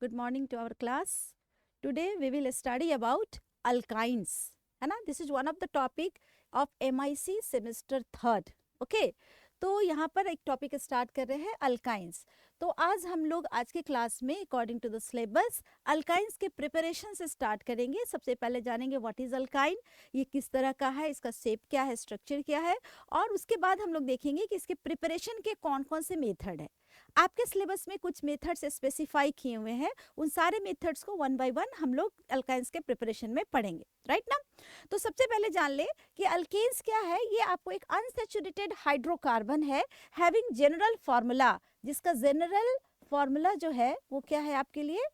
Good morning to our class. Today we will study about alkynes. है ना? This is one of the topic of MIC semester third. Okay. तो यहाँ पर एक topic start कर रहे हैं अल्काइंस. तो आज हम लोग आज के क्लास में according to the syllabus alkynes के प्रिपरेशन से स्टार्ट करेंगे. सबसे पहले जानेंगे व्हाट इज अल्काइन, ये किस तरह का है, इसका शेप क्या है, स्ट्रक्चर क्या है, और उसके बाद हम लोग देखेंगे कि इसके प्रिपरेशन के कौन कौन से मेथड है. आपके सिलेबस में कुछ मेथड्स स्पेसिफाई किए हुए हैं, उन सारे मेथड्स को वन बाय वन हम लोग अल्काइंस के प्रिपरेशन में पढ़ेंगे. राइट ना? तो सबसे पहले जान ले कि अल्केन्स क्या है. ये आपको एक अनसैचुरेटेड हाइड्रोकार्बन है हैविंग जनरल फार्मूला, जिसका जनरल फार्मूला जो है वो क्या है आपके लिए.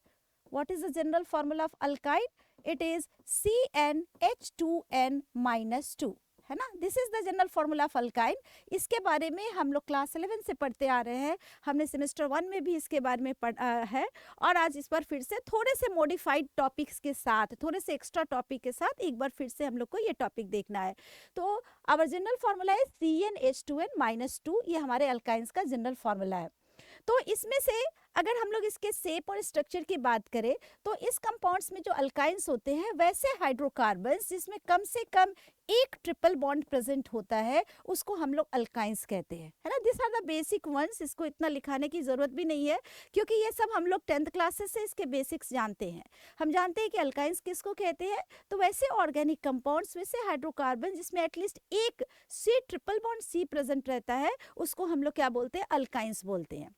What is the general formula of alkyne? It is CnH2n-2, है ना. This is the general formula of alkyne. इसके बारे में हम लोग क्लास 11 से पढ़ते आ रहे हैं. हमने सेमेस्टर 1 में भी इसके बारे में पढ़ा है, और आज इस बार फिर से थोड़े से मॉडिफाइड टॉपिक्स के साथ, थोड़े से एक्स्ट्रा टॉपिक के साथ एक बार फिर से हम लोग को ये टॉपिक देखना है. तो आवर जनरल फार्मूला है CnH2n-2. ये हमारे अल्काइंस का जनरल फार्मूला है. तो इसमें से अगर हम लोग इसके शेप और स्ट्रक्चर की बात करें तो इस कंपाउंड्स में जो अल्काइंस होते हैं वैसे हाइड्रोकार्बन्स जिसमें कम से कम एक ट्रिपल बॉन्ड प्रेजेंट होता है उसको हम लोग अल्काइंस कहते हैं, है ना. This are the basic ones. इसको इतना लिखाने की जरूरत भी नहीं है क्योंकि ये सब हम लोग 10th क्लासेस से इसके बेसिक्स जानते हैं. हम जानते हैं कि अल्काइंस किसको कहते हैं. तो वैसे ऑर्गेनिक कंपाउंड्स, वैसे हाइड्रोकार्बन जिसमें एटलीस्ट एक C triple bond C present रहता है उसको हम लोग क्या बोलते हैं, अल्काइंस बोलते हैं.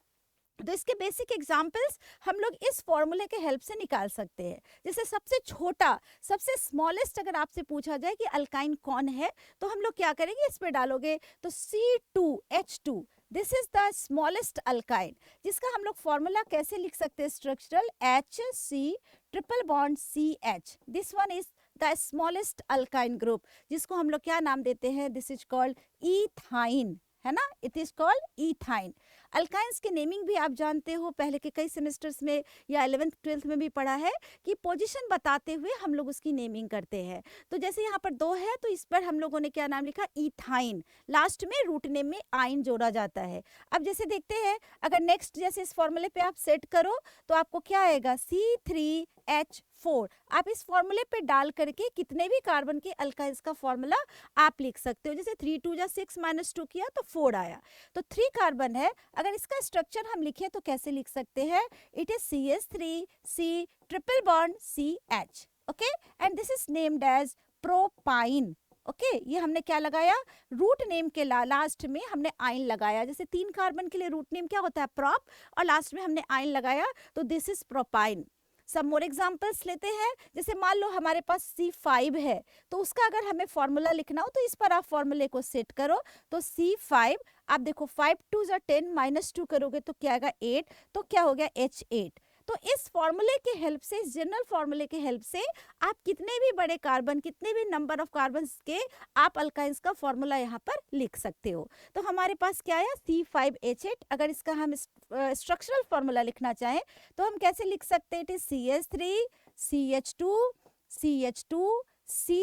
तो इसके बेसिक एग्जाम्पल्स हम लोग इस फॉर्मूले के हेल्प से निकाल सकते हैं. जैसे सबसे छोटा, सबसे स्मॉलेस्ट अगर आपसे पूछा जाए कि अल्काइन कौन है तो हम लोग क्या करेंगे, इस पे डालोगे तो C2H2. This is the smallest alkyne, जिसका हम लोग फॉर्मूला कैसे लिख सकते हैं, structural HC triple bond CH. This one is the smallest alkyne group, जिसको हम लोग क्या नाम देते हैं, दिस इज कॉल्ड इथाइन, है ना. It is called ethyne. Alkynes के नेमिंग भी आप जानते हो, पहले के कई सेमेस्टर्स में या 11th 12th में भी पढ़ा है कि पोजीशन बताते हुए हम लोग उसकी नेमिंग करते हैं. तो जैसे यहाँ पर 2 है तो इस पर हम लोगों ने क्या नाम लिखा, इथाइन. लास्ट में रूट नेम में आइन जोड़ा जाता है. अब जैसे देखते हैं, अगर नेक्स्ट जैसे इस फॉर्मूले पे आप सेट करो तो आपको क्या आएगा, C3H4. आप इस फॉर्मूले पे डाल करके कितने भी कार्बन के अल्काइंस का फॉर्मूला आप लिख सकते हो. जैसे 3 2 6 -2 किया तो 4 आया. तो 3 कार्बन है, अगर इसका स्ट्रक्चर हम लिखें तो कैसे लिख सकते हैं, it is CH3C triple bond CH. Okay, and this is named as propyne. Okay, ये हमने क्या लगाया, रूट नेम के लास्ट में हमने आइन लगाया. जैसे 3 कार्बन के लिए रूट नेम क्या होता है, प्रोप, और लास्ट में हमने आइन लगाया तो दिस इज प्रोपाइन. सब मोर एग्जाम्पल्स लेते हैं. जैसे मान लो हमारे पास C5 है तो उसका अगर हमें फॉर्मूला लिखना हो तो इस पर आप फॉर्मूले को सेट करो. तो C5, आप देखो 5 2 10 -2 करोगे तो क्या आएगा 8, तो क्या हो गया H8. तो इस फॉर्मूले के हेल्प से, इस जनरल फॉर्मूले के हेल्प से आप कितने भी बड़े कार्बन, कितने भी नंबर ऑफ कार्बन के आप अल्काइंस का फॉर्मूला यहाँ पर लिख सकते हो. तो हमारे पास क्या आया, C5H8. अगर इसका हम स्ट्रक्चरल फॉर्मूला लिखना चाहें तो हम कैसे लिख सकते हैं, it is CH3CH2 CH2 C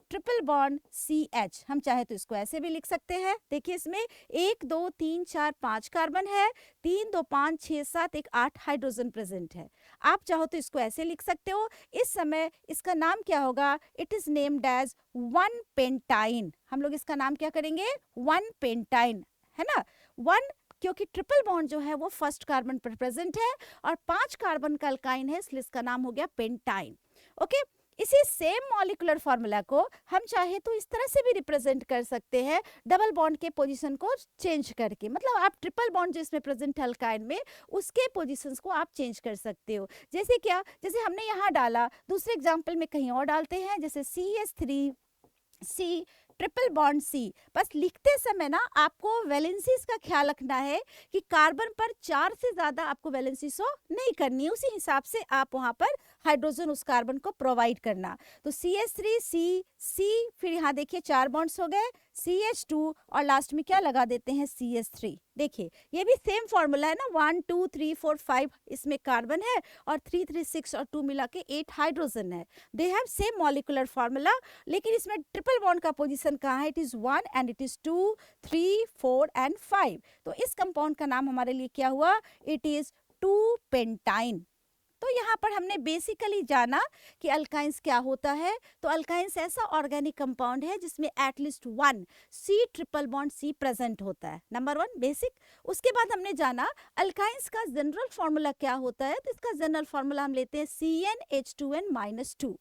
triple bond CH. हम चाहे तो इसको ऐसे भी लिख सकते हैं. देखिए इसमें 1 2 3 4 5 कार्बन है, 3 2 5 6 7 1 8 हाइड्रोजन प्रेजेंट है. आप चाहो तो इसको ऐसे लिख सकते हो. इस समय इसका नाम क्या होगा, it is named as 1 pentyne. हम लोग इसका नाम क्या करेंगे, 1 पेंटाइन, है ना. 1 क्योंकि ट्रिपल बॉन्ड जो है वो फर्स्ट कार्बन पर प्रेजेंट है और 5 कार्बन का अल्काइन है, इसलिए इसका नाम हो गया पेंटाइन. ओके, इसी सेम मॉलिक्यूलर फार्मूला को हम चाहे तो इस तरह से भी रिप्रेजेंट कर सकते हैं, डबल बॉन्ड के पोजीशन को चेंज करके. मतलब आप ट्रिपल बॉन्ड जो इसमें प्रेजेंट है अल्काइन में, उसके पोजीशंस को आप चेंज कर सकते हो. जैसे क्या, जैसे हमने यहाँ डाला, दूसरे एग्जाम्पल में कहीं और डालते हैं. जैसे CH3C ट्रिपल बॉन्ड C. बस लिखते समय ना आपको वैलेंसीज का ख्याल रखना है कि कार्बन पर 4 से ज्यादा आपको वैलेंसी शो नहीं करनी है. उसी हिसाब से आप वहां पर हाइड्रोजन उस कार्बन को प्रोवाइड करना. तो CH3C, फिर यहाँ देखिए 4 बॉन्ड्स हो गए, CH2 और लास्ट में क्या लगा देते हैं, CH3. देखिए ये भी सेम फॉर्मूला है ना, 1 2 3 4 5 इसमें कार्बन है और 3 3 6 और 2 मिला के 8 हाइड्रोजन है. They have same molecular formula, लेकिन इसमें ट्रिपल बॉन्ड का पोजीशन कहाँ है, it is 1 and it is 2 3 4 and 5. तो इस कंपाउंड का नाम हमारे लिए क्या हुआ, इट इज 2 पेंटाइन. तो यहाँ पर हमने बेसिकली जाना कि अल्काइंस क्या होता है। तो अल्काइंस ऐसा ऑर्गेनिक कंपाउंड है जिसमें at least one C triple bond C present होता है, नंबर वन बेसिक। उसके बाद हमने जाना अल्काइंस का जनरल फार्मूला क्या होता है। तो इसका जनरल फार्मूला हम लेते हैं CnH2n-2।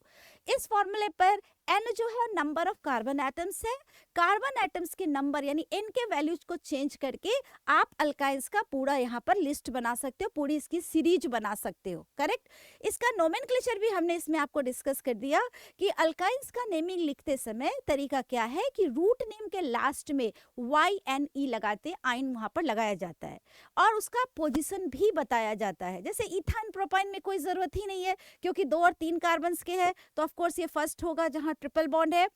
इस फार्मूले पर n जो है नंबर ऑफ कार्बन एटम्स है। कार्बन एटम्स के नंबर यानी n के वैल्यूज को चेंज करके आप अल्काइंस का पूरा यहाँ पर लिस्ट बना सकते हो, पूरी इसकी सीरीज बना सकते हो, करेक्ट। इसका नोमेनक्लेचर भी हमने इसमें आपको डिस्कस कर दिया कि अल्काइंस का नेमिंग लिखते समय तरीका क्या है कि रूट नेम के लास्ट में YNE लगाते, आइन वहां पर लगाया जाता है और उसका पोजीशन भी बताया जाता है। जैसे इथाइन प्रोपाइन में कोई जरूरत ही नहीं है क्योंकि 2 और 3 कार्बन के हैं, तो ऑफ कोर्स ये फर्स्ट होगा जहां ट्रिपल बॉन्ड है।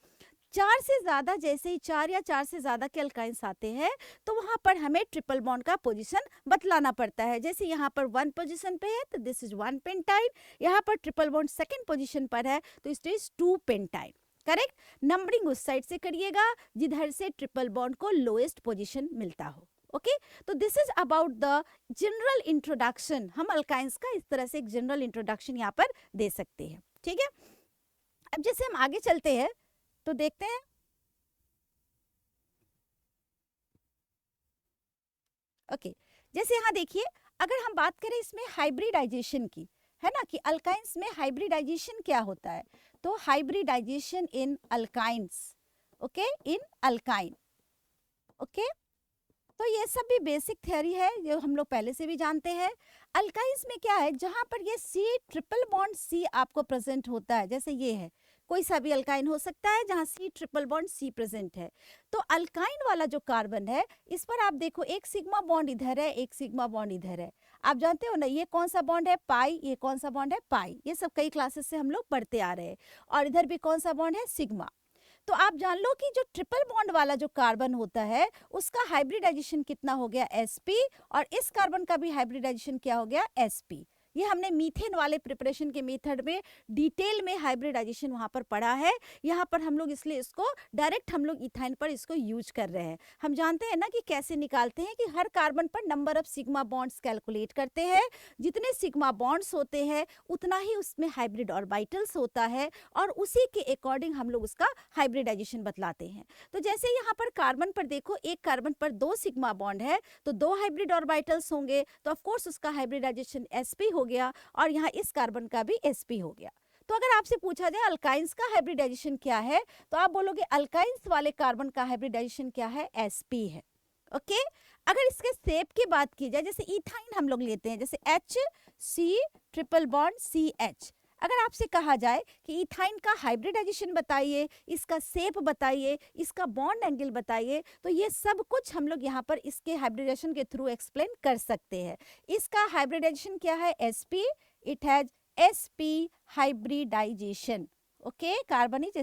4 से ज्यादा, जैसे ही 4 या 4 से ज्यादा के अल्काइंस आते हैं तो वहां पर हमें ट्रिपल बॉन्ड का पोजीशन बतलाना पड़ता है। जैसे यहाँ पर 1 पोजीशन पे है तो दिस इज 1 पेंटाइन, यहाँ पर ट्रिपल बॉन्ड सेकंड पोजीशन पर है तो it is 2 pentyne, correct. Numbering उस साइड से करिएगा जिधर से ट्रिपल बॉन्ड को लोएस्ट पोजीशन मिलता हो, ओके। तो this is about the general introduction. हम अल्काइंस का इस तरह से एक जनरल इंट्रोडक्शन यहाँ पर दे सकते हैं, ठीक है। अब जैसे हम आगे चलते हैं तो देखते हैं, ओके जैसे यहाँ देखिए अगर हम बात करें इसमें हाइब्रिडाइजेशन की, है ना, कि अल्काइंस में हाइब्रिडाइजेशन क्या होता है। तो hybridisation in alkynes, okay, in alkyne, okay. तो ये सब भी बेसिक थ्योरी है जो हम लोग पहले से भी जानते हैं। अल्काइंस में क्या है, जहां पर ये C ट्रिपल बॉन्ड C आपको प्रेजेंट होता है, जैसे ये है, कोई सा भी अल्काइन हो सकता है जहां C triple bond C present है। तो अल्काइन वाला जो कार्बन है इस पर आप देखो एक सिग्मा बॉन्ड इधर है, एक सिग्मा बॉन्ड इधर है। आप जानते हो ना ये कौन सा बॉन्ड है, पाई, ये कौन सा बॉन्ड है, पाई। ये सब कई क्लासेस से हम लोग पढ़ते आ रहे हैं। और इधर भी कौन सा बॉन्ड है, सिग्मा। तो आप जान लो कि जो ट्रिपल बॉन्ड वाला जो कार्बन होता है उसका हाइब्रिडाइजेशन कितना हो गया, sp, और इस कार्बन का भी हाइब्रिडाइजेशन क्या हो गया, sp। ये हमने मीथेन वाले प्रिपरेशन के मेथड में डिटेल में हाइब्रिडाइजेशन वहां पर पढ़ा है। यहाँ पर हम लोग इसलिए इसको डायरेक्ट हम लोग इथाइन पर इसको यूज कर रहे हैं। हम जानते हैं ना कि कैसे निकालते हैं, कि हर कार्बन पर number of sigma bonds calculate करते हैं। जितने सिग्मा बॉन्ड्स होते हैं उतना ही उसमें हाइब्रिड ऑर्बिटल्स होता है और उसी के अकॉर्डिंग हम लोग उसका हाइब्रिडाइजेशन बतलाते हैं। तो जैसे यहाँ पर कार्बन पर देखो, एक कार्बन पर 2 सिग्मा बॉन्ड है तो 2 हाइब्रिड ऑर्बिटल्स होंगे, तो ऑफ कोर्स उसका हाइब्रिडाइजेशन sp हो गया और यहाँ इस कार्बन का भी sp हो गया। तो अगर आपसे पूछा जाए अल्काइंस का हाइब्रिडाइजेशन क्या है तो आप बोलोगे अल्काइंस वाले कार्बन का हाइब्रिडाइजेशन क्या है, sp है, ओके। अगर इसके शेप की बात की जाए, जैसे इथाइन हम लोग लेते हैं, जैसे HC ट्रिपल बॉन्ड CH। अगर आपसे कहा जाए कि इथाइन का हाइब्रिडाइजेशन बताइए, इसका शेप बताइए, इसका बॉन्ड एंगल बताइए, तो ये सब कुछ हम लोग यहाँ पर इसके हाइब्रिडाइजेशन के थ्रू एक्सप्लेन कर सकते हैं। इसका हाइब्रिडाइजेशन क्या है, sp, it has sp hybridization, okay. Carbon is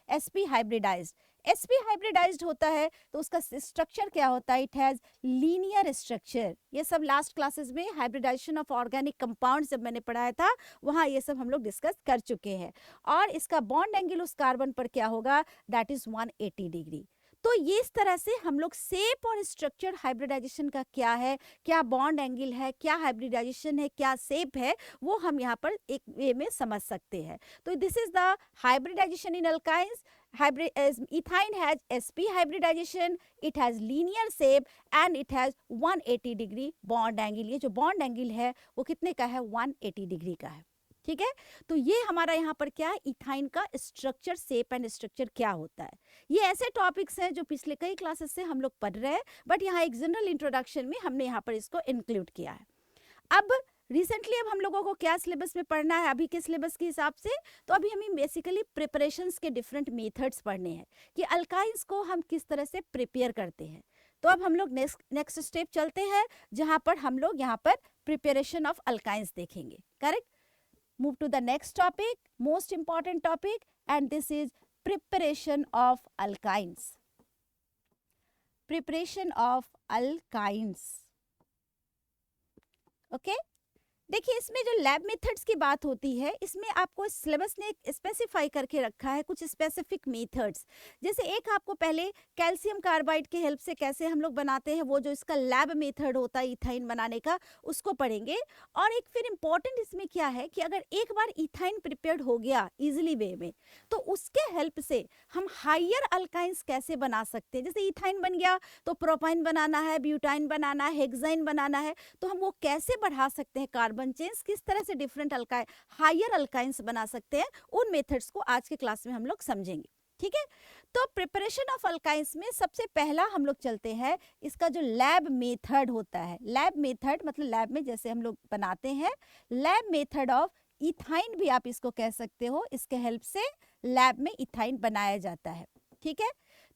sp hybridized. sp hybridized होता है तो उसका स्ट्रक्चर क्या होता है, इट हैज लीनियर स्ट्रक्चर। ये सब लास्ट क्लासेस में हाइब्रिडाइजेशन ऑफ ऑर्गेनिक कंपाउंड्स जब मैंने पढ़ाया था वहां ये सब हम लोग डिस्कस कर चुके हैं। और इसका बॉन्ड एंगल उस कार्बन पर क्या होगा, दैट इज 180 डिग्री। तो ये इस तरह से हम लोग शेप और स्ट्रक्चर हाइब्रिडाइजेशन का क्या है, क्या बॉन्ड एंगल है, क्या हाइब्रिडाइजेशन है, क्या शेप है, वो हम यहाँ पर एक वे में समझ सकते हैं। तो this is the hybridization in alkynes. Ethine has sp hybridization, it has linear shape and it has 180 degree bond angle। ये जो बॉन्ड एंगल है वो कितने का है, 180 डिग्री का है, ठीक है। तो ये हमारा यहाँ पर क्या है, इथाइन का स्ट्रक्चर, शेप एंड स्ट्रक्चर क्या होता है। ये ऐसे टॉपिक्स हैं जो पिछले कई क्लासेस से हम लोग पढ़ रहे हैं, बट यहाँ एक जनरल इंट्रोडक्शन में हमने यहाँ पर इसको इंक्लूड किया है। अब रिसेंटली अब हम लोगों को क्या सिलेबस में पढ़ना है, अभी के सिलेबस के हिसाब से, तो अभी हमें बेसिकली प्रिपरेशंस के डिफरेंट मेथड्स पढ़ने हैं कि अल्काइंस को हम किस तरह से प्रिपेयर करते हैं। तो अब हम लोग नेक्स्ट स्टेप चलते हैं जहां पर हम लोग यहाँ पर प्रिपरेशन ऑफ अल्काइंस देखेंगे, correct. Move to the next topic, most important topic, and this is preparation of alkynes. Preparation of alkynes, okay. देखिए इसमें जो लैब मेथड्स की बात होती है, इसमें आपको सिलेबस ने एक स्पेसिफाई करके रखा है कुछ स्पेसिफिक मेथड्स। जैसे एक आपको पहले कैल्शियम कार्बाइड की हेल्प से कैसे हम लोग बनाते हैं, वो जो इसका लैब मेथड होता है इथाइन बनाने का, उसको पढ़ेंगे। और एक फिर इम्पॉर्टेंट इसमें क्या है कि अगर एक बार इथाइन प्रिपेयर्ड हो गया इजिली वे में, तो उसके हेल्प से हम हायर अल्काइंस कैसे बना सकते हैं। जैसे इथाइन बन गया तो प्रोपाइन बनाना है, ब्यूटाइन बनाना है, हेक्साइन बनाना है, तो हम वो कैसे बढ़ा सकते हैं, कार्बन चेन्स किस तरह से डिफरेंट अल्काइन हायर अल्काइंस बना सकते हैं, उन मेथड्स को आज के क्लास में हम लोग समझेंगे। ठीक है, तो प्रिपरेशन ऑफ अल्काइंस में सबसे पहला हम लोग चलते हैं इसका जो लैब मेथड होता है। लैब मेथड मतलब लैब में जैसे हम लोग बनाते हैं, लैब मेथड ऑफ इथाइन भी आप इसको कह सकते हो, इसके हेल्प से लैब में इथाइन बनाया जाता है। ठीक है,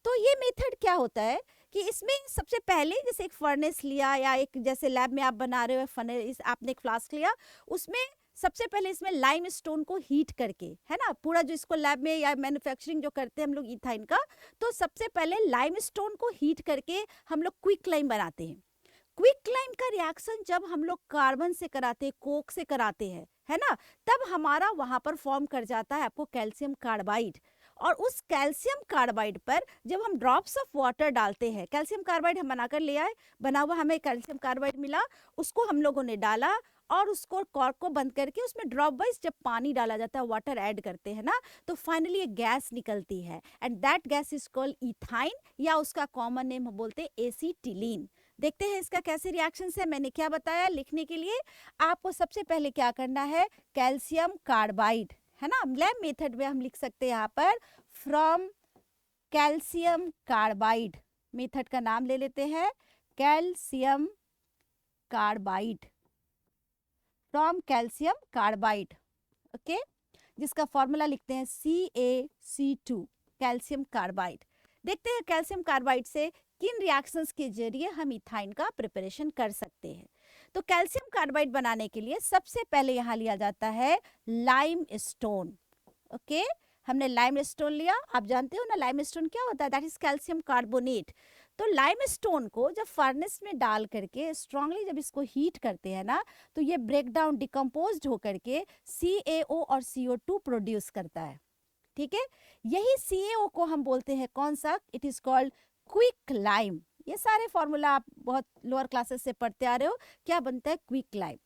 तो ये मेथड क्या होता है कि इसमें सबसे पहले जैसे एक फर्नेस लिया, या एक जैसे लैब में आप बना रहे हो फर्नेस, आपने एक फ्लास्क लिया, उसमें सबसे पहले इसमें लाइम स्टोन को हीट करके, है ना, पूरा जो इसको लैब में या मैन्युफैक्चरिंग जो करते हैं हम लोग इथाइन का, तो सबसे पहले लाइम स्टोन को हीट करके हम लोग क्विक लाइम बनाते हैं। क्विक लाइम का रिएक्शन जब हम लोग कार्बन से कराते हैं, कोक से कराते हैं, है ना, तब हमारा वहां पर फॉर्म कर जाता है आपको कैल्शियम कार्बाइड। और उस कैल्शियम कार्बाइड पर जब हम ड्रॉप्स ऑफ वाटर डालते हैं, कैल्शियम कार्बाइड हम बनाकर ले आए, बना हुआ हमें कैल्शियम कार्बाइड मिला, उसको हम लोगों ने डाला और उसको कॉर्क को बंद करके उसमें ड्रॉप वाइज जब पानी डाला जाता है, वाटर ऐड करते हैं ना, तो फाइनली एक गैस निकलती है, and that gas is called ethyne, या उसका कॉमन नेम हम बोलते हैं एसीटिलीन। देखते हैं इसका कैसे रिएक्शन है। मैंने क्या बताया, लिखने के लिए आपको सबसे पहले क्या करना है, कैल्शियम कार्बाइड, है ना, लैब मेथड में हम लिख सकते हैं यहाँ पर फ्रॉम कैल्शियम कार्बाइड, मेथड का नाम ले लेते हैं calcium carbide, from calcium carbide, okay, जिसका फॉर्मूला लिखते हैं CaC2, कैल्शियम कार्बाइड। देखते हैं कैल्शियम कार्बाइड से किन रिएक्शंस के जरिए हम इथाइन का प्रिपरेशन कर सकते हैं। तो कैल्शियम कार्बाइड बनाने के लिए सबसे पहले यहाँ लिया जाता है लाइम स्टोन। ओके, हमने लाइम स्टोन लिया, आप जानते हो ना लाइम स्टोन क्या होता है, दैट इज कैल्शियम कार्बोनेट। तो लाइम स्टोन को जब फर्नेस में डाल करके स्ट्रांगली जब इसको हीट करते हैं ना, तो ये ब्रेक डाउन डिकम्पोज होकर के CaO और CO2 प्रोड्यूस करता है। ठीक है, यही CaO को हम बोलते हैं कौन सा, it is called quick lime. ये सारे फॉर्मूला आप बहुत लोअर क्लासेस से पढ़ते आ रहे हो, क्या बनता है क्विक लाइम।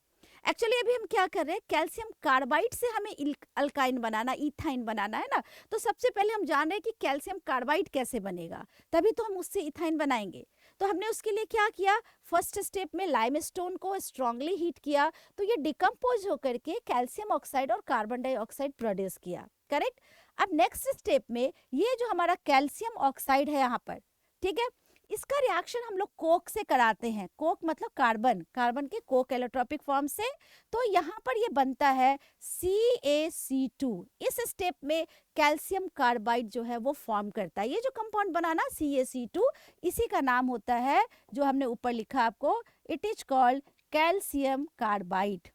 एक्चुअली अभी हम क्या कर रहे हैं, कैल्शियम कार्बाइड से हमें अल्काइन बनाना, इथाइन बनाना है ना, तो सबसे पहले हम जान रहे हैं कि कैल्शियम कार्बाइड कैसे बनेगा, तभी तो हम उससे इथाइन बनाएंगे। तो हमने उसके लिए क्या किया, फर्स्ट स्टेप में लाइम स्टोन को स्ट्रांगली हीट किया, तो ये डिकम्पोज होकर के कैल्शियम ऑक्साइड और कार्बन डाइऑक्साइड प्रोड्यूस किया, करेक्ट। अब नेक्स्ट स्टेप में ये जो हमारा कैल्शियम ऑक्साइड है यहाँ पर, ठीक है, इसका रिएक्शन हम लोग कोक से कराते हैं, कोक मतलब कार्बन, कार्बन के कोक एलोट्रोपिक फॉर्म से, तो यहाँ पर ये बनता है CaC2। इस स्टेप में कैल्शियम कार्बाइड जो है वो फॉर्म करता है, ये जो कंपाउंड बना ना CaC2, इसी का नाम होता है जो हमने ऊपर लिखा आपको, it is called calcium carbide.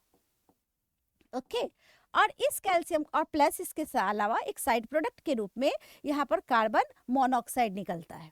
Okay, और इस कैल्शियम और प्लस इसके अलावा एक साइड प्रोडक्ट के रूप में यहाँ पर कार्बन मोनोऑक्साइड निकलता है,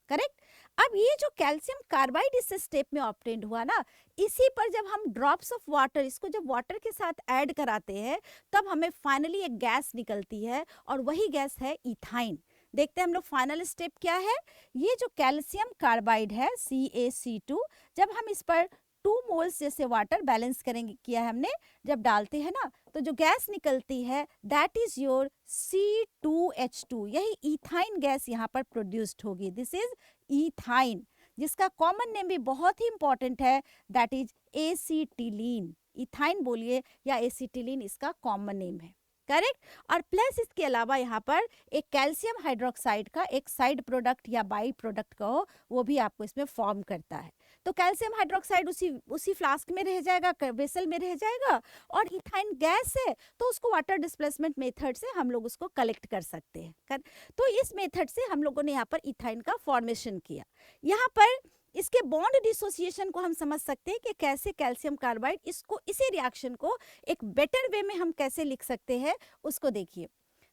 करेक्ट। अब ये जो कैल्शियम कार्बाइड इस स्टेप में ऑब्टेन्ड हुआ ना, इसी पर जब हम ड्रॉप्स ऑफ वाटर, इसको जब वाटर के साथ ऐड कराते हैं, तब हमें फाइनली एक गैस निकलती है, और वही गैस है इथाइन। देखते हैं हम लोग फाइनल स्टेप क्या है। ये जो कैल्शियम कार्बाइड है CaC2, जब हम इस पर 2 मोल्स जैसे वाटर बैलेंस करेंगे, किया है हमने, जब डालते हैं ना, तो जो गैस निकलती है दैट इज योर C2H2, यही इथाइन गैस यहाँ पर प्रोड्यूस्ड होगी, दिस इज इथाइन, जिसका कॉमन नेम भी बहुत ही इंपॉर्टेंट है, दैट इज एसीटिलीन। इथाइन बोलिए या एसीटिलीन इसका कॉमन नेम है, करेक्ट। और प्लस इसके अलावा यहाँ पर एक कैल्शियम हाइड्रोक्साइड का एक साइड प्रोडक्ट या बाई प्रोडक्ट कहो, वो भी आपको इसमें फॉर्म करता है। तो कैल्शियम हाइड्रोक्साइड उसी फ्लास्क में रह जाएगा, वेसल में रह जाएगा, और इथाइन गैस है तो उसको वाटर डिस्प्लेसमेंट मेथड से हम लोग उसको कलेक्ट कर सकते हैं। तो इस मेथड से हम लोगों ने यहाँ पर इथाइन का फॉर्मेशन किया। यहाँ पर इसके बॉन्ड डिसोसिएशन को हम समझ सकते हैं कि कैसे कैल्शियम कार्बाइड इसको, इसी रिएक्शन को एक बेटर वे में हम कैसे लिख सकते हैं, उसको देखिए।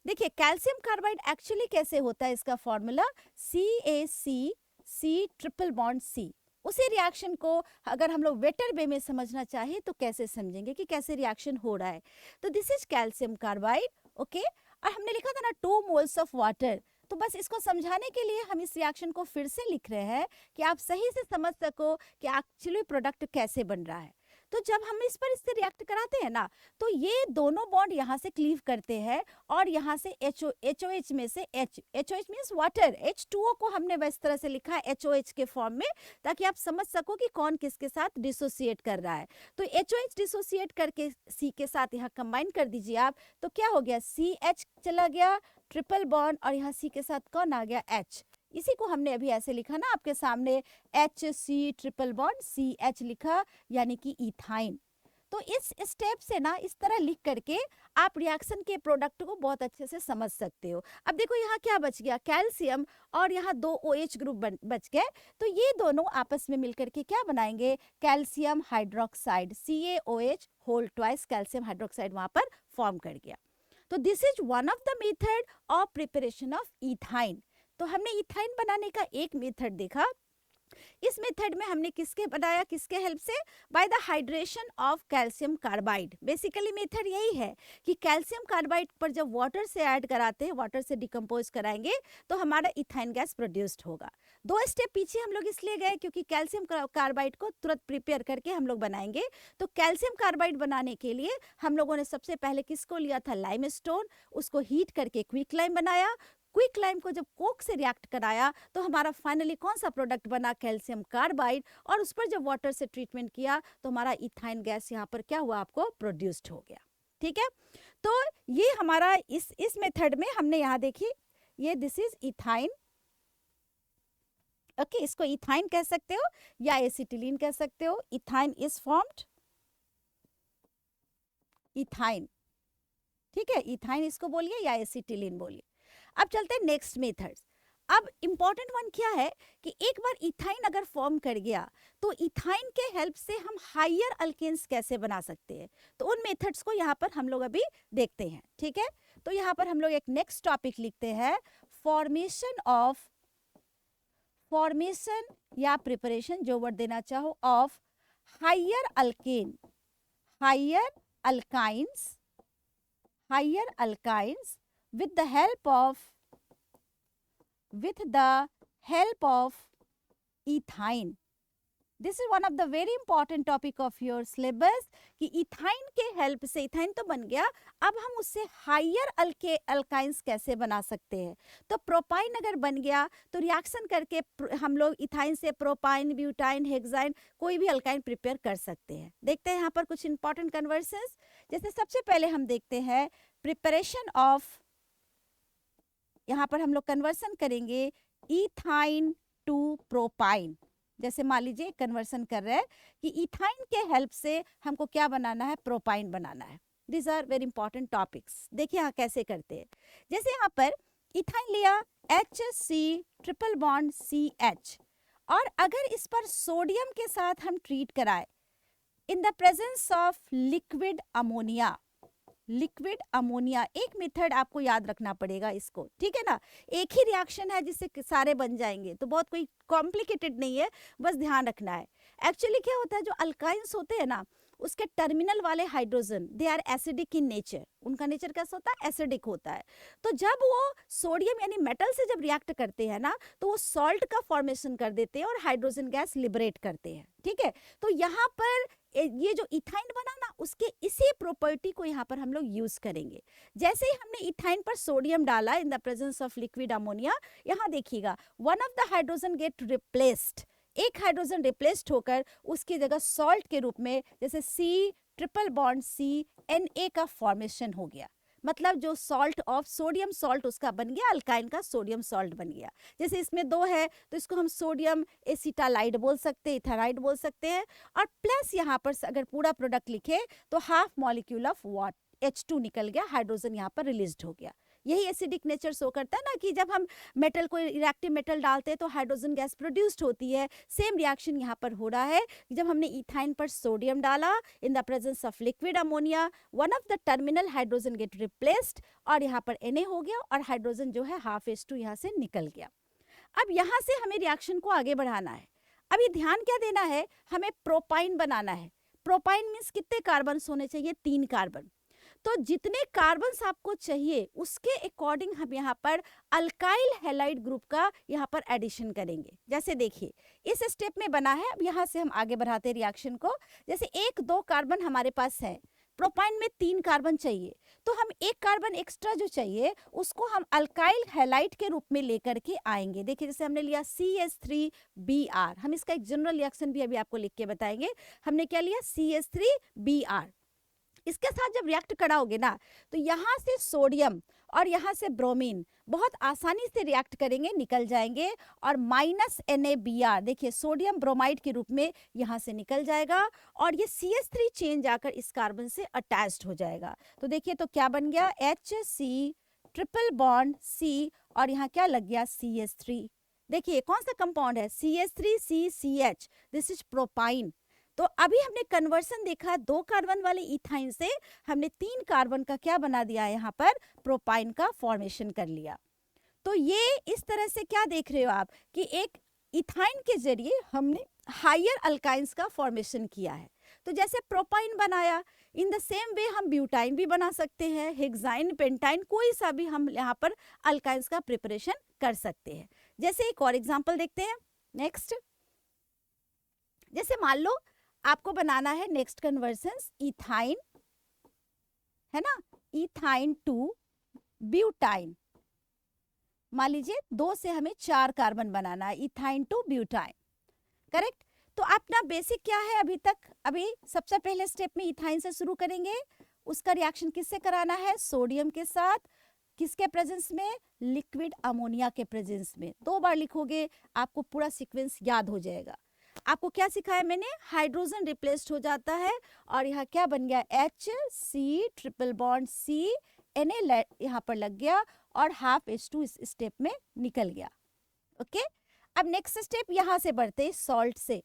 देखिए कैल्शियम कार्बाइड एक्चुअली कैसे होता है, इसका formula CaC, C triple bond C, उसी रिएक्शन को अगर हम लोग वेटर वे में समझना चाहें तो कैसे समझेंगे कि कैसे रिएक्शन हो रहा है। तो this is calcium carbide, okay. और हमने लिखा था ना 2 मोल्स ऑफ वाटर, तो बस इसको समझाने के लिए हम इस रिएक्शन को फिर से लिख रहे हैं कि आप सही से समझ सको कि एक्चुअली प्रोडक्ट कैसे बन रहा है। तो जब हम इस पर इससे रिएक्ट कराते हैं ना, तो ये दोनों बॉन्ड यहाँ से क्लीव करते हैं और यहाँ से HOH में से HOH मीन्स वाटर, H2O को हमने इस तरह से लिखा है HOH के फॉर्म में, ताकि आप समझ सको कि कौन किसके साथ डिसोसिएट कर रहा है। तो HOH डिसोसिएट करके C के साथ यहाँ कंबाइन कर दीजिए आप, तो क्या हो गया, CH चला गया ट्रिपल बॉन्ड, और यहाँ C के साथ कौन आ गया, H। इसी को हमने अभी ऐसे लिखा ना आपके सामने, HC ट्रिपल बॉन्ड CH लिखा, यानी कि इथाइन। तो इस स्टेप से ना इस तरह लिख करके आप रिएक्शन के प्रोडक्ट को बहुत अच्छे से समझ सकते हो। अब देखो यहाँ क्या बच गया, कैल्शियम और यहाँ 2 OH ग्रुप बच गए, तो ये दोनों आपस में मिलकर के क्या बनाएंगे, calcium hydroxide, CaOH whole twice calcium hydroxide वहाँ पर फॉर्म कर गया। तो this is one of the method of preparation of ethyne. तो हमने इथाइन बनाने का एक मेथड देखा। इस मेथड में हमने किसके बनाया, किसके हेल्प से, by the hydration of calcium carbide. Basically method यही है कि कैल्शियम कार्बाइड पर जब वाटर से ऐड कराते हैं, वाटर से डिकम्पोज कराएंगे, तो हमारा इथाइन गैस प्रोड्यूस्ड होगा। 2 स्टेप पीछे हम लोग इसलिए गए क्योंकि कैल्शियम कार्बाइड को तुरंत प्रिपेयर करके हम लोग बनाएंगे। तो कैल्शियम कार्बाइड बनाने के लिए हम लोगों ने सबसे पहले किसको लिया था, लाइमस्टोन, उसको हीट करके क्विक लाइम बनाया। क्विक लाइम को जब कोक से रिएक्ट कराया तो हमारा फाइनली कौन सा प्रोडक्ट बना, कैल्शियम कार्बाइड, और उस पर जब वाटर से ट्रीटमेंट किया तो हमारा इथाइन गैस यहाँ पर क्या हुआ, आपको प्रोड्यूस्ड हो गया। ठीक है, तो ये हमारा इस मेथड में हमने यहाँ देखिए, ये दिस इज इथाइन, ओके, इसको इथाइन कह सकते हो या एसिटिलीन कह सकते हो। इथाइन इज फॉर्म्ड, इथाइन, ठीक है, इथाइन इसको बोलिए या एसिटिलीन बोलिए। अब चलते हैं नेक्स्ट मेथड्स। अब इम्पॉर्टेंट वन क्या है कि एक बार इथाइन अगर फॉर्म कर गया तो इथाइन के हेल्प से हम हायर अल्केन्स कैसे बना सकते हैं, तो उन मेथड्स को यहाँ पर हम लोग अभी देखते हैं। ठीक है, तो यहाँ पर हम लोग एक नेक्स्ट टॉपिक लिखते हैं, फॉर्मेशन या प्रिपरेशन, जो वर्ड देना चाहो, of higher alkane, higher alkynes with the help of ethyne. This is one of the very important topic of your syllabus कि इथाइन के हेल्प से, इथाइन तो बन गया, अब हम उससे हायर अल्काइंस कैसे बना सकते हैं। तो प्रोपाइन अगर बन गया तो रिएक्शन करके हम लोग इथाइन से प्रोपाइन, ब्यूटाइन, हेक्साइन, कोई भी अल्काइन प्रिपेयर कर सकते हैं। देखते हैं यहाँ पर कुछ इंपॉर्टेंट कन्वर्शंस। जैसे सबसे पहले हम देखते हैं प्रिपरेशन ऑफ, यहाँ पर हम लोग कन्वर्सन करेंगे इथाइन टू प्रोपाइन। जैसे मान लीजिए कन्वर्सन कर रहे हैं कि इथाइन के हेल्प से हमको क्या बनाना है, प्रोपाइन बनाना है। This are very important topics. देखिए यहाँ कैसे करते हैं। जैसे यहाँ पर इथाइन लिया, HC ट्रिपल बॉन्ड CH, और अगर इस पर सोडियम के साथ हम ट्रीट कराए इन the presence of liquid ammonia, एक मेथड आपको याद रखना पड़ेगा इसको, ठीक है ना। एक ही रिएक्शन है जिससे सारे बन जाएंगे, तो बहुत कोई कॉम्प्लिकेटेड नहीं है, बस ध्यान रखना है। एक्चुअली क्या होता है, जो अल्काइंस होते हैं ना, उसके टर्मिनल वाले hydrogen they are acidic in nature. उनका नेचर कैसा होता है, एसिडिक होता है। तो जब वो सोडियम यानी मेटल से जब रिएक्ट करते हैं ना, तो वो सॉल्ट का फॉर्मेशन कर देते हैं और हाइड्रोजन गैस लिबरेट करते हैं। ठीक है, तो यहाँ पर ये जो इथाइन बना ना, उसके इसी प्रॉपर्टी को यहाँ पर हम लोग यूज करेंगे। जैसे ही हमने इथाइन पर सोडियम डाला इन the presence of liquid ammonia, यहाँ देखिएगा one of the hydrogen gate replaced, एक हाइड्रोजन रिप्लेस्ड होकर उसकी जगह सॉल्ट के रूप में, जैसे C triple bond C Na का फॉर्मेशन हो गया। मतलब जो सॉल्ट ऑफ सोडियम सॉल्ट उसका बन गया, अल्काइन का सोडियम सॉल्ट बन गया। जैसे इसमें 2 है तो इसको हम सोडियम एसिटालाइड बोल सकते हैं, इथेनाइड बोल सकते हैं, और प्लस यहाँ पर अगर पूरा प्रोडक्ट लिखे तो हाफ मॉलिक्यूल ऑफ H2 निकल गया, हाइड्रोजन यहाँ पर रिलीज हो गया। यही एसिडिक नेचर शो करता है ना कि जब हम मेटल को रिएक्टिव मेटल डालते हैं तो हाइड्रोजन गैस प्रोड्यूस्ड होती है। सेम रिएक्शन यहाँ पर हो रहा है। जब हमने इथाइन पर सोडियम डाला इन the presence of liquid ammonia, one of the terminal hydrogen gate replaced और यहाँ पर Na हो गया और हाइड्रोजन जो है हाफ H2 यहाँ से निकल गया। अब यहाँ से हमें रिएक्शन को आगे बढ़ाना है। अब ये ध्यान क्या देना है, हमें प्रोपाइन बनाना है। प्रोपाइन मीन्स कितने कार्बन होने चाहिए, 3 कार्बन। तो जितने कार्बन्स आपको चाहिए उसके अकॉर्डिंग हम यहाँ पर अल्काइल हैलाइड ग्रुप का यहाँ पर एडिशन करेंगे। जैसे देखिए इस स्टेप में बना है, अब यहाँ से हम आगे बढ़ाते हैं रिएक्शन को। जैसे 1-2 कार्बन हमारे पास है, प्रोपाइन में 3 कार्बन चाहिए, तो हम 1 कार्बन एक्स्ट्रा जो चाहिए उसको हम अल्काइल हैलाइड के रूप में लेकर के आएंगे। देखिए जैसे हमने लिया CH3Br, हम इसका एक जनरल रिएक्शन भी अभी आपको लिख के बताएंगे। हमने क्या लिया, CH3Br। इसके साथ जब रिएक्ट कराओगे ना तो यहाँ से सोडियम और यहाँ से ब्रोमीन बहुत आसानी से रिएक्ट करेंगे, निकल जाएंगे, और -NaBr देखिए सोडियम ब्रोमाइड के रूप में यहाँ से निकल जाएगा और ये CH3 चेन जाकर इस कार्बन से अटैच्ड हो जाएगा। तो देखिए तो क्या बन गया, HC ट्रिपल बॉन्ड C और यहाँ क्या लग गया, CH3। देखिए कौन सा कंपाउंड है, CH3CCH, दिस इज प्रोपाइन। तो अभी हमने कन्वर्सन देखा 2 कार्बन वाले इथाइन से हमने 3 कार्बन का क्या बना दिया, यहाँ पर प्रोपाइन का फॉर्मेशन कर लिया। तो ये इस तरह से क्या देख रहे हो आप कि एक इथाइन के जरिए हमने हायर अल्काइंस का फॉर्मेशन किया है। तो जैसे प्रोपाइन बनाया, इन द सेम वे हम ब्यूटाइन भी बना सकते हैं, हेक्साइन, पेंटाइन, कोई सा भी हम यहाँ पर अल्काइंस का प्रिपरेशन कर सकते हैं। जैसे एक और एग्जाम्पल देखते हैं नेक्स्ट। जैसे मान लो आपको बनाना है नेक्स्ट कन्वर्जन्स इथाइन, है ना, इथाइन टू ब्यूटाइन। मान लीजिए 2 से हमें 4 कार्बन बनाना है, इथाइन टू ब्यूटाइन, करेक्ट। तो अपना बेसिक क्या है अभी तक, अभी सबसे पहले स्टेप में इथाइन से शुरू करेंगे। उसका रिएक्शन किससे कराना है, सोडियम के साथ, किसके प्रेजेंस में, लिक्विड अमोनिया के प्रेजेंस में। 2 बार लिखोगे आपको पूरा सीक्वेंस याद हो जाएगा। आपको क्या सिखाया मैंने, हाइड्रोजन रिप्लेस्ड हो जाता है और यहाँ क्या बन गया, HC triple bond C, Na यहाँ पर लग गया और हाफ H2 इस स्टेप में निकल गया। ओके, अब नेक्स्ट स्टेप यहाँ से बढ़ते सॉल्ट से।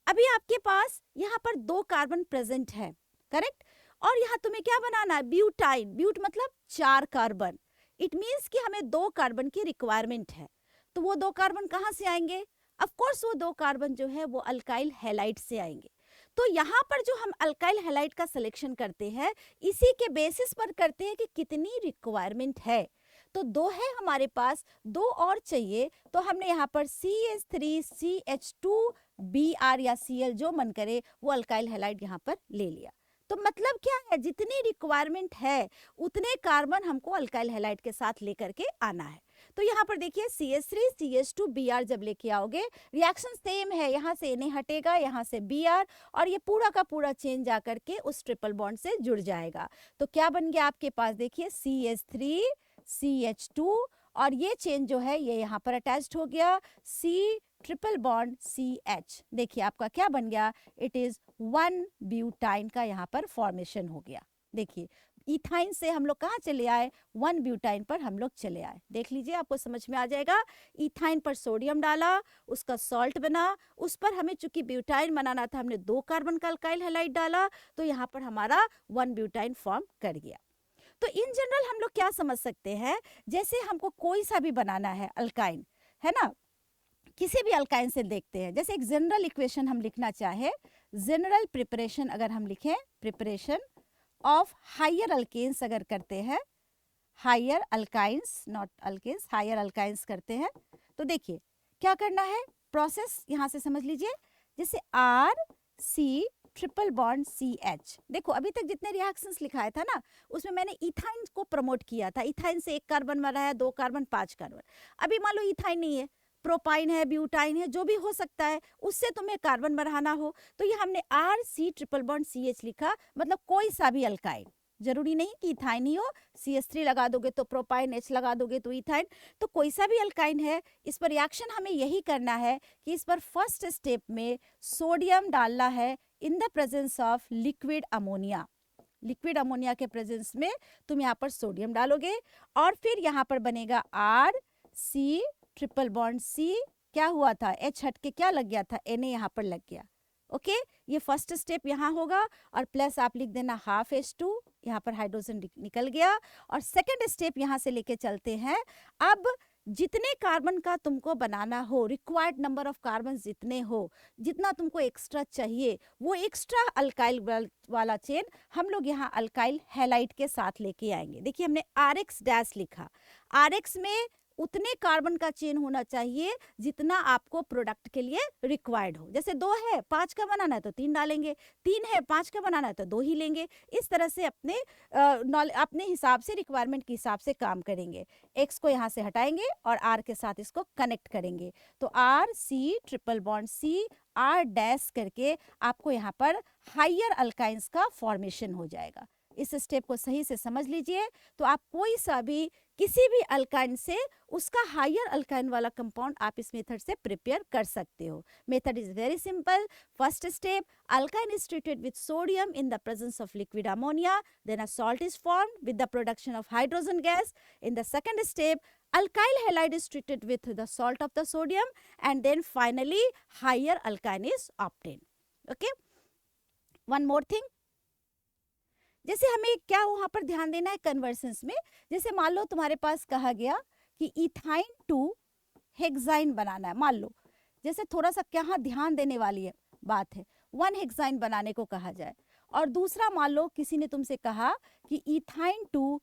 अभी आपके पास यहाँ पर 2 कार्बन प्रेजेंट है, करेक्ट, और यहाँ तुम्हें क्या बनाना है, ब्यूटाइन। ब्यूट मतलब 4 कार्बन, इट मीन्स कि हमें 2 कार्बन की रिक्वायरमेंट है। तो वो 2 कार्बन कहाँ से आएंगे, ऑफ कोर्स वो 2 कार्बन जो है वो अल्काइल हैलाइड से आएंगे। तो यहाँ पर जो हम अल्काइल हैलाइड का सिलेक्शन करते हैं इसी के बेसिस पर करते हैं कि कितनी रिक्वायरमेंट है। तो 2 है हमारे पास, 2 और चाहिए, तो हमने यहाँ पर CH3CH2Br या Cl जो मन करे वो अल्काइल हैलाइड यहाँ पर ले लिया। तो मतलब क्या है, जितनी रिक्वायरमेंट है उतने कार्बन हमको अल्काइल हैलाइड के साथ लेकर के आना है। तो यहाँ पर देखिए CH3CH2Br जब लेके आओगे रिएक्शन सेम है, यहाँ से Na हटेगा, यहाँ से Br, और ये पूरा का पूरा चेन जा करके उस ट्रिपल बॉन्ड से जुड़ जाएगा। तो क्या बन गया आपके पास, देखिए CH3CH2 और ये चेन जो है ये यहाँ पर अटैच्ड हो गया, C ट्रिपल बॉन्ड CH। देखिए आपका क्या बन गया, इट इज 1 ब्यूटाइन का यहाँ पर फॉर्मेशन हो गया। देखिए इथाइन से हम लोग कहाँ चले आए, 1 ब्यूटाइन पर हम लोग चले आए। देख लीजिए आपको समझ में आ जाएगा। इथाइन पर सोडियम डाला, उसका सॉल्ट बना, उस पर हमें चूंकि ब्यूटाइन बनाना था हमने 2 कार्बन का अल्काइल हैलाइड डाला, तो यहाँ पर हमारा 1 ब्यूटाइन फॉर्म कर गया। तो इन जनरल हम लोग क्या समझ सकते हैं, जैसे हमको कोई सा भी बनाना है अल्काइन, है ना, किसी भी अल्काइन से देखते हैं। जैसे एक जनरल इक्वेशन हम लिखना चाहे, जनरल प्रिपरेशन अगर हम लिखें, प्रिपरेशन ऑफ हायर अल्केन्स अगर करते हैं, higher alkynes not alkanes, higher alkynes करते हैं, तो देखिए क्या करना है, प्रोसेस यहाँ से समझ लीजिए। जैसे RC ट्रिपल बॉन्ड CH, देखो अभी तक जितने रिएक्शंस लिखाया था ना उसमें मैंने इथाइन को प्रमोट किया था। इथाइन से 1 कार्बन बना है, 2 कार्बन, 5 कार्बन। अभी मान लो इथाइन नहीं है, प्रोपाइन है, ब्यूटाइन है, जो भी हो सकता है, उससे तुम्हें कार्बन बढ़ाना हो तो ये हमने RC ट्रिपल बॉन्ड CH लिखा, मतलब कोई सा भी अल्काइन, जरूरी नहीं कि इथाइन ही हो। CH3 लगा दोगे तो प्रोपाइन, H लगा दोगे तो इथाइन, तो कोई सा भी अल्काइन है। इस पर रिएक्शन हमें यही करना है कि इस पर फर्स्ट स्टेप में सोडियम डालना है इन the presence of liquid ammonia. Liquid ammonia के प्रेजेंस में तुम यहाँ पर सोडियम डालोगे और फिर यहाँ पर बनेगा RC ट्रिपल बॉन्ड C, क्या हुआ था, H हट के क्या लग गया था, Na यहाँ पर लग गया। ओके, ये फर्स्ट स्टेप यहाँ होगा और प्लस आप लिख देना हाफ H2, यहाँ पर हाइड्रोजन निकल गया। और सेकंड स्टेप यहाँ से लेके चलते हैं। अब जितने कार्बन का तुमको बनाना हो, रिक्वायर्ड नंबर ऑफ कार्बन जितने हो, जितना तुमको एक्स्ट्रा चाहिए, वो एक्स्ट्रा अल्काइल वाला चेन हम लोग यहाँ अल्काइल हैलाइड के साथ लेके आएंगे। देखिए हमने RX डैश लिखा, RX में उतने कार्बन का चेन होना चाहिए जितना आपको प्रोडक्ट के लिए रिक्वायर्ड हो। जैसे 2 है, 5 का बनाना है तो 3 डालेंगे, 3 है 5 का बनाना है तो 2 ही लेंगे। इस तरह से अपने हिसाब से, रिक्वायरमेंट के हिसाब से काम करेंगे। एक्स को यहाँ से हटाएंगे और आर के साथ इसको कनेक्ट करेंगे, तो R C triple bond C R dash करके आपको यहाँ पर हायर अल्काइंस का फॉर्मेशन हो जाएगा। इस स्टेप को सही से समझ लीजिए, तो आप कोई सा भी किसी भी अल्काइन से उसका हायर अल्काइन वाला कंपाउंड आप इस मेथड से प्रिपेयर कर सकते हो। Method is very simple. First step, alkyne is treated with sodium in the presence of liquid ammonia, then a salt is formed with the production of hydrogen gas. In the second step, alkyl halide is treated with the salt of the sodium, and then finally higher alkyne is obtained. Okay, one more thing, जैसे हमें क्या वहां पर ध्यान देना है कन्वर्सेंस में। जैसे मान लो तुम्हारे पास कहा गया कि इथाइन टू हेक्साइन बनाना है, मान लो, जैसे थोड़ा सा क्या ध्यान देने वाली है बात है, 1 हेक्साइन बनाने को कहा जाए, और दूसरा मान लो किसी ने तुमसे कहा कि इथाइन टू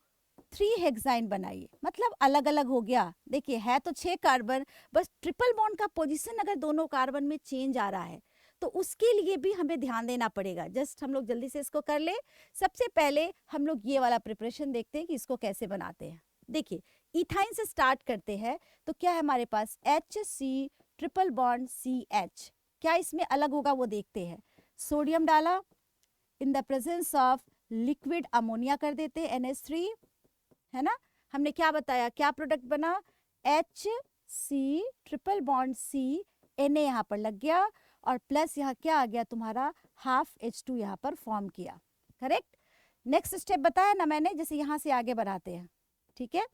3 हेक्साइन बनाइए, मतलब अलग अलग हो गया। देखिए है तो 6 कार्बन, बस ट्रिपल बॉन्ड का पोजीशन अगर दोनों कार्बन में चेंज आ रहा है तो उसके लिए भी हमें ध्यान देना पड़ेगा। जस्ट हम लोग जल्दी से इसको कर ले। सबसे पहले हम लोग ये वाला प्रिपरेशन देखते हैं कि इसको कैसे बनाते हैं। देखिए इथाइन से स्टार्ट करते हैं, तो क्या है हमारे पास HC ट्रिपल बॉन्ड CH, क्या इसमें अलग होगा वो देखते हैं। सोडियम डाला, इन the presence of liquid ammonia कर देते हैं NH3, है ना। हमने क्या बताया, क्या प्रोडक्ट बना, HC triple bond C, Na यहाँ पर लग गया, और प्लस यहाँ क्या आ गया तुम्हारा, हाफ H2 यहाँ पर फॉर्म किया। करेक्ट। नेक्स्ट स्टेप बताया ना मैंने, जैसे यहाँ से आगे बढ़ाते हैं, ठीक है।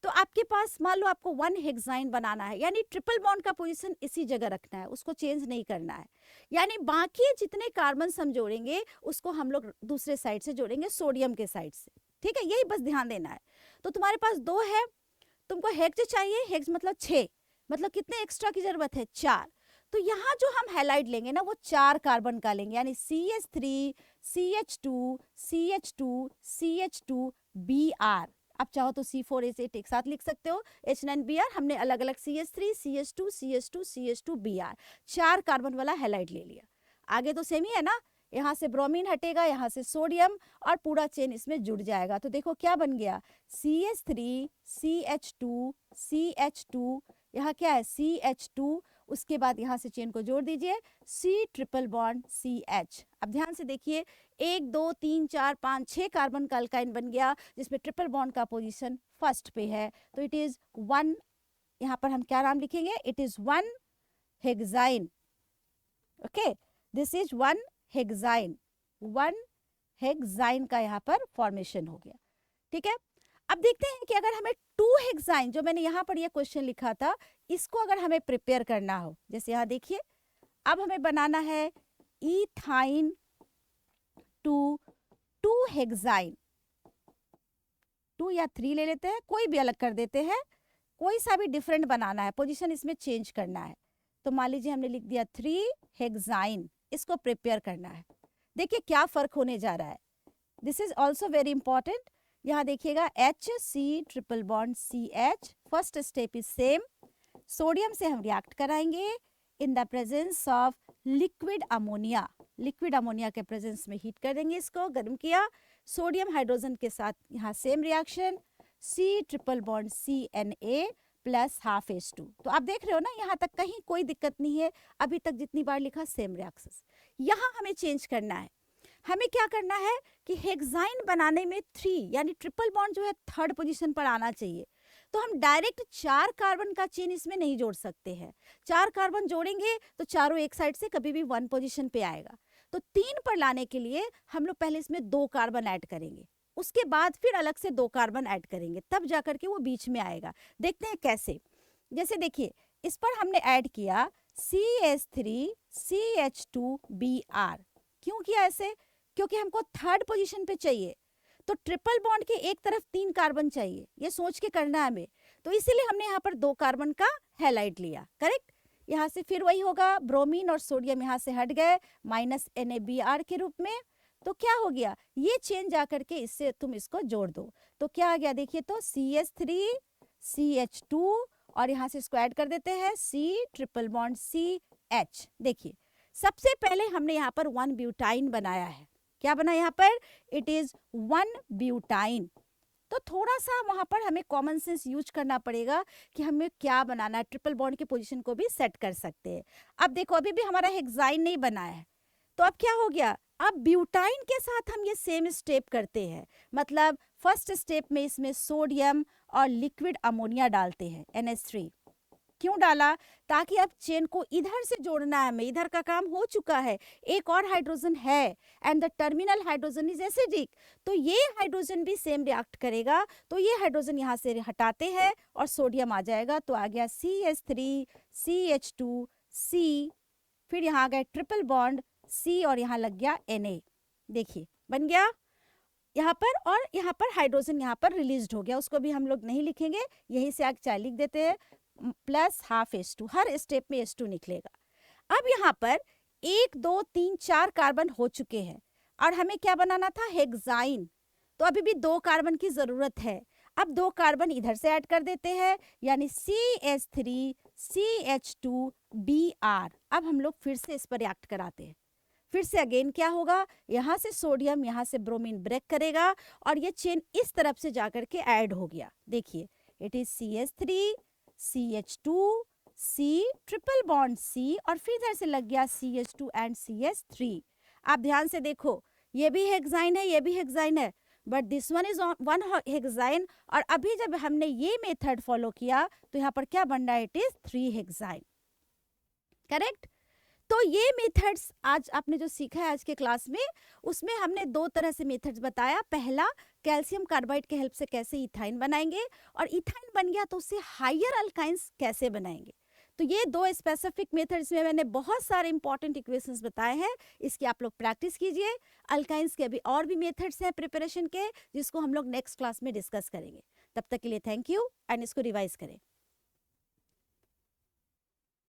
तो आपके पास मान लो आपको 1 हेक्साइन बनाना है, यानी ट्रिपल बॉन्ड का पोजीशन इसी जगह रखना है, उसको चेंज नहीं करना है। यानी बाकी जितने कार्बन हम जोड़ेंगे उसको हम लोग दूसरे साइड से जोड़ेंगे, सोडियम के साइड से, ठीक है। यही बस ध्यान देना है। तो तुम्हारे पास 2 है, तुमको हेक्स चाहिए, हेक्स मतलब 6, मतलब कितने एक्स्ट्रा की जरूरत है, 4। तो यहाँ जो हम हैलाइड लेंगे ना वो 4 कार्बन का लेंगे, यानी CH3 CH2 CH2 CH2 Br। आप चाहो तो C4H8 एक साथ लिख सकते हो, H9Br। हमने अलग अलग CH3 CH2 CH2 CH2 Br 4 carbon वाला हैलाइड ले लिया। आगे तो सेम ही है ना, यहाँ से ब्रोमीन हटेगा, यहाँ से सोडियम, और पूरा चेन इसमें जुड़ जाएगा। तो देखो क्या बन गया, CH3 CH2 CH2, यहाँ क्या है CH2, उसके बाद यहाँ से चेन को जोड़ दीजिए, C ट्रिपल बॉन्ड CH। अब ध्यान से देखिए, 1 2 3 4 5 6 कार्बन का अल्काइन बन गया, जिसमें ट्रिपल बॉन्ड का पोजीशन फर्स्ट पे है। तो इट इज 1, यहाँ पर हम क्या नाम लिखेंगे, it is 1 hexyne. Okay, this is 1 hexyne, 1 hexyne का यहाँ पर फॉर्मेशन हो गया, ठीक है। अब देखते हैं कि अगर हमें 2 हेक्साइन, जो मैंने यहाँ पर ये क्वेश्चन लिखा था, इसको अगर हमें प्रिपेयर करना हो, जैसे यहाँ देखिए, अब हमें बनाना है इथाइन टू 2 हेक्साइन, 2 या 3 ले लेते हैं, कोई भी अलग कर देते हैं, कोई सा भी डिफरेंट बनाना है, पोजीशन इसमें चेंज करना है। तो मान लीजिए हमने लिख दिया 3 हेक्साइन, इसको प्रिपेयर करना है। देखिए क्या फर्क होने जा रहा है, this is also very important. यहाँ देखिएगा HC triple bond CH, first step is same, sodium से हम रिएक्ट कराएंगे इन the presence of liquid ammonia, liquid ammonia के प्रेजेंस में हीट कर देंगे, इसको गर्म किया, सोडियम हाइड्रोजन के साथ यहाँ same reaction, C triple bond CNA plus half H2। तो आप देख रहे हो ना, यहाँ तक कहीं कोई दिक्कत नहीं है, अभी तक जितनी बार लिखा सेम रिएक्शंस। यहाँ हमें चेंज करना है, हमें क्या करना है कि हेक्साइन बनाने में 3 यानी ट्रिपल बॉन्ड जो है थर्ड पोजीशन पर आना चाहिए। तो हम डायरेक्ट 4 कार्बन का चेन इसमें नहीं जोड़ सकते हैं, 4 कार्बन जोड़ेंगे तो चारों एक साइड से कभी भी 1 पोजीशन पे आएगा। तो 3 पर लाने के लिए हम लोग पहले इसमें 2 कार्बन ऐड करेंगे, उसके बाद फिर अलग से 2 कार्बन ऐड करेंगे, तब जाकर के वो बीच में आएगा। देखते हैं कैसे। जैसे देखिए इस पर हमने ऐड किया CH3 CH2 Br। क्यों किया ऐसे, क्योंकि हमको थर्ड पोजीशन पे चाहिए, तो ट्रिपल बॉन्ड के एक तरफ 3 कार्बन चाहिए, ये सोच के करना है हमें। तो इसीलिए हमने यहाँ पर 2 कार्बन का हैलाइड लिया, करेक्ट। यहाँ से फिर वही होगा, ब्रोमीन और सोडियम यहाँ से हट गए -NaBr के रूप में। तो क्या हो गया, ये चेन जा करके इससे तुम इसको जोड़ दो तो क्या आ गया, देखिए तो CH3 CH2 और यहाँ से इसको ऐड कर देते हैं C ट्रिपल बॉन्ड CH। देखिए सबसे पहले हमने यहाँ पर 1 ब्यूटाइन बनाया है। क्या बना यहाँ पर, इट इज 1 ब्यूटाइन। तो थोड़ा सा वहाँ पर हमें कॉमन सेंस यूज करना पड़ेगा कि हमें क्या बनाना है, ट्रिपल बॉन्ड की पोजीशन को भी सेट कर सकते हैं। अब देखो अभी भी हमारा हेक्साइन नहीं बना है, तो अब क्या हो गया, अब ब्यूटाइन के साथ हम ये सेम स्टेप करते हैं। मतलब फर्स्ट स्टेप में इसमें सोडियम और लिक्विड अमोनिया डालते हैं NH3। क्यों डाला, ताकि अब चेन को इधर से जोड़ना है हमें, इधर का काम हो चुका है, एक और हाइड्रोजन है and the terminal hydrogen is acidic, तो ये हाइड्रोजन भी सेम रिएक्ट करेगा। तो ये हाइड्रोजन यहाँ से हटाते हैं और सोडियम आ जाएगा, तो आ गया CH3 CH2 C, फिर यहाँ आ गया ट्रिपल बॉन्ड C और यहाँ लग गया Na। देखिए बन गया यहाँ पर, और यहाँ पर हाइड्रोजन यहाँ पर रिलीज्ड हो गया, उसको भी हम लोग नहीं लिखेंगे, यहीं से आगे चाहे लिख देते हैं +½ H2, हर स्टेप में H2 निकलेगा। अब यहाँ पर 1 2 3 4 कार्बन हो चुके हैं और हमें क्या बनाना था, हेक्साइन। तो अभी भी 2 कार्बन की जरूरत है। अब 2 कार्बन इधर से ऐड कर देते हैं, यानी CH3 CH2Br। अब हम लोग फिर से इस पर रिएक्ट कराते हैं। फिर से अगेन क्या होगा, यहाँ से सोडियम यहाँ से ब्रोमीन ब्रेक करेगा और ये चेन इस तरफ से जाकर के ऐड हो गया। देखिए it is CH3 CH2 C triple bond C और फिर इधर से लग गया CH2 एंड CH3। आप ध्यान से देखो, ये भी हेक्साइन है, ये भी हेक्साइन है, but this one is one hexyne. और अभी जब हमने ये मेथड फॉलो किया तो यहाँ पर क्या बन रहा है, इट इज 3 हेक्साइन, करेक्ट। तो ये मेथड्स आज आपने जो सीखा है आज के क्लास में, उसमें हमने 2 तरह से मेथड्स बताया। पहला, कैल्शियम कार्बाइड के हेल्प से कैसे इथाइन बनाएंगे, और इथाइन बन गया तो उससे हायर अल्काइंस कैसे बनाएंगे। तो ये 2 स्पेसिफिक मेथड्स में मैंने बहुत सारे इंपॉर्टेंट इक्वेशंस बताए हैं, इसकी आप लोग प्रैक्टिस कीजिए। अल्काइंस के अभी और भी मेथड्स हैं प्रिपरेशन के, जिसको हम लोग नेक्स्ट क्लास में डिस्कस करेंगे। तब तक के लिए थैंक यू एंड इसको रिवाइज करें।